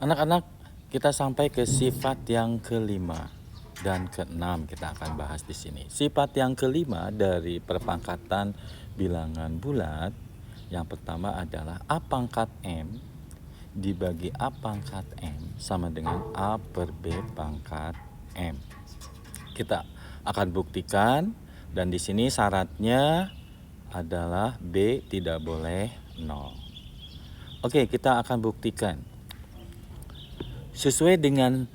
Anak-anak, kita sampai ke sifat yang kelima dan keenam kita akan bahas di sini. Sifat yang kelima dari perpangkatan bilangan bulat, yang pertama adalah A pangkat M dibagi A pangkat M sama dengan A per B pangkat M. Kita akan buktikan, dan di sini syaratnya adalah B tidak boleh 0. Oke, kita akan buktikan. Sesuai dengan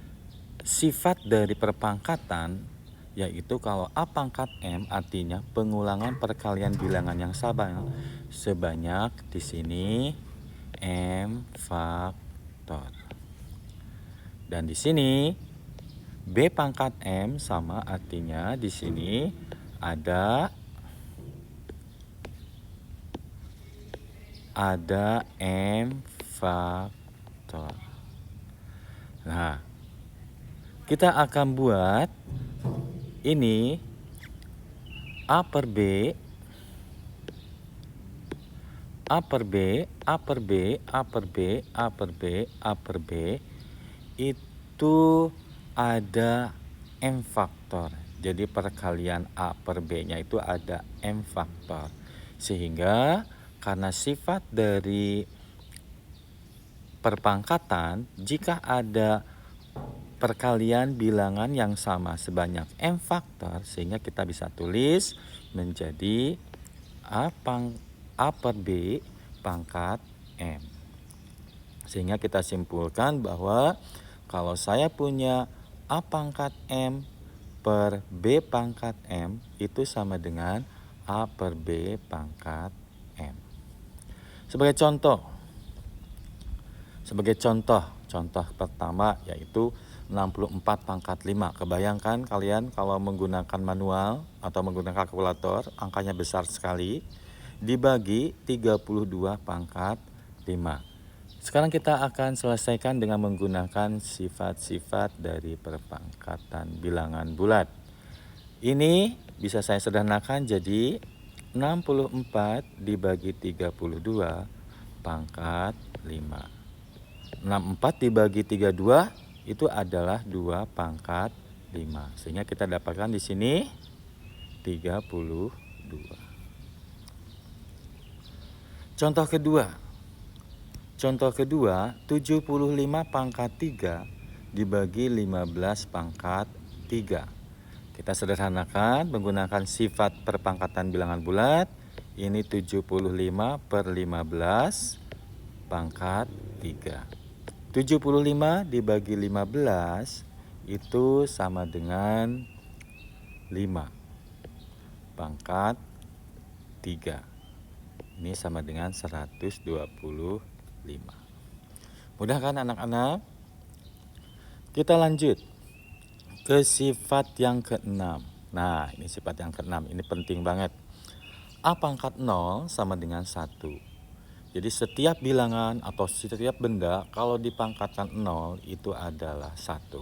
sifat dari perpangkatan, yaitu kalau A pangkat M artinya pengulangan perkalian bilangan yang sama sebanyak di sini M faktor. Dan di sini B pangkat M sama artinya di sini ada M faktor. Nah, kita akan buat ini A per B, A per B, A per B, A per B, A per B, A per B itu ada M faktor. Jadi perkalian A per B-nya itu ada M faktor. Sehingga karena sifat dari perpangkatan, jika ada perkalian bilangan yang sama sebanyak M faktor, sehingga kita bisa tulis menjadi A per B pangkat M. Sehingga kita simpulkan bahwa kalau saya punya A pangkat M per B pangkat M itu sama dengan A per B pangkat M. Sebagai contoh pertama yaitu 64 pangkat 5. Kebayangkan kalian kalau menggunakan manual atau menggunakan kalkulator, angkanya besar sekali, dibagi 32 pangkat 5. Sekarang kita akan selesaikan dengan menggunakan sifat-sifat dari perpangkatan bilangan bulat. Ini bisa saya sederhanakan jadi 64 dibagi 32 pangkat 5. 64 dibagi 32 itu adalah 2 pangkat 5. Sehingga kita dapatkan di sini 32. Contoh kedua, 75 pangkat 3 dibagi 15 pangkat 3. Kita sederhanakan menggunakan sifat perpangkatan bilangan bulat. Ini 75 per 15 pangkat 3. 75 dibagi 15 itu sama dengan 5 pangkat 3. Ini sama dengan 125. Mudah kan anak-anak? Kita lanjut ke sifat yang keenam. Nah, ini sifat yang keenam. Ini penting banget. A pangkat 0 sama dengan 1. Jadi setiap bilangan atau setiap benda kalau dipangkatkan 0 itu adalah 1.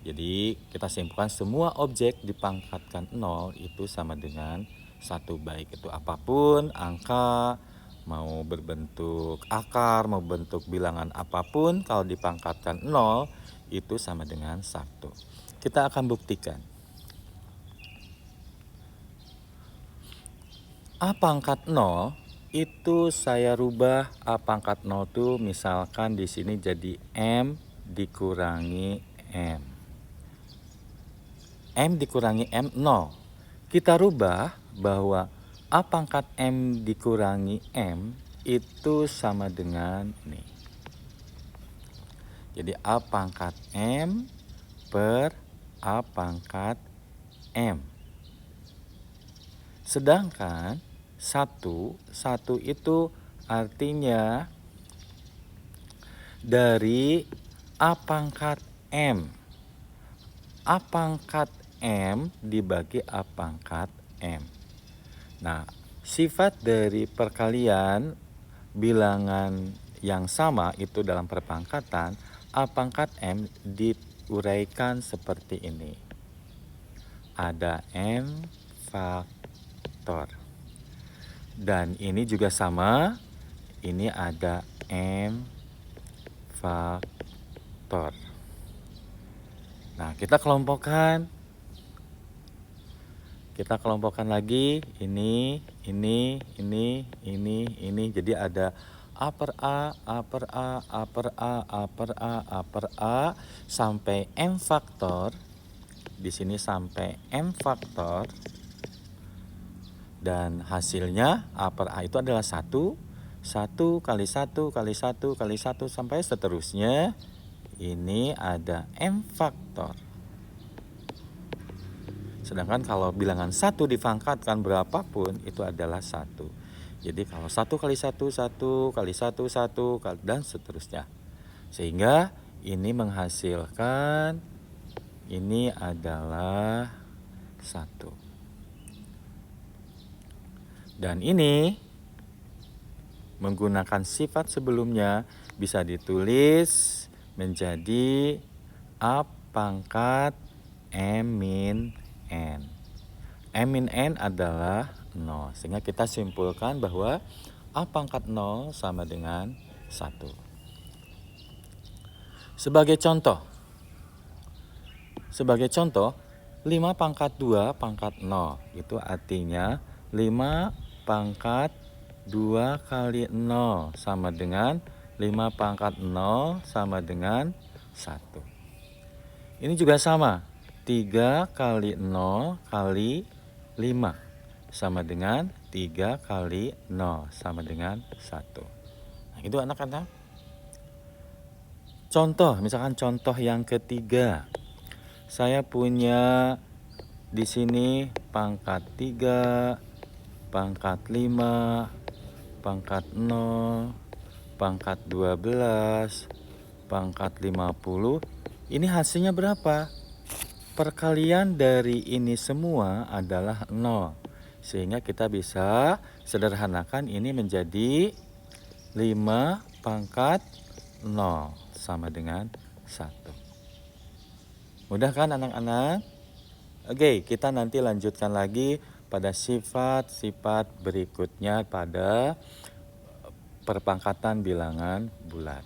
Jadi kita simpulkan semua objek dipangkatkan 0 itu sama dengan 1. Baik itu apapun, angka, mau berbentuk akar, mau bentuk bilangan apapun, kalau dipangkatkan 0 itu sama dengan 1. Kita akan buktikan. A pangkat 0 itu saya rubah A pangkat 0 tuh misalkan di sini jadi M dikurangi M. M dikurangi M 0. Kita rubah bahwa A pangkat M dikurangi M itu sama dengan ini. Jadi A pangkat M per A pangkat M. Sedangkan 1 itu artinya dari A pangkat M. A pangkat M dibagi A pangkat M. Nah, sifat dari perkalian bilangan yang sama itu dalam perpangkatan, A pangkat M diuraikan seperti ini. Ada M faktor. Dan ini juga sama, ini ada M faktor. faktor. Nah, kita kelompokkan lagi ini. Jadi ada A per A sampai M faktor. Di sini sampai M faktor. Dan hasilnya A per A itu adalah 1 kali 1 kali 1 kali 1 sampai seterusnya. Ini ada M faktor. Sedangkan kalau bilangan 1 dipangkatkan berapapun itu adalah 1. Jadi kalau 1 kali 1, 1 kali 1, 1 dan seterusnya. Sehingga ini menghasilkan ini adalah 1. Dan ini menggunakan sifat sebelumnya bisa ditulis menjadi A pangkat M min N. M min N adalah 0. Sehingga kita simpulkan bahwa A pangkat 0 sama dengan 1. Sebagai contoh, 5 pangkat 2 pangkat 0. Itu artinya 5 pangkat 2 kali 0 sama dengan 5 pangkat 0 sama dengan 1. Ini juga sama. 3 kali 0 kali 5 sama dengan 3 kali 0 sama dengan 1. Nah, itu anak-anak. Contoh, misalkan contoh yang ketiga. Saya punya di sini pangkat 3, pangkat 5, pangkat 0, pangkat 12, pangkat 50. Ini hasilnya berapa? Perkalian dari ini semua adalah 0. Sehingga kita bisa sederhanakan ini menjadi 5 pangkat 0 sama dengan 1. Mudah kan anak-anak? Oke, kita nanti lanjutkan lagi pada sifat-sifat berikutnya pada perpangkatan bilangan bulat.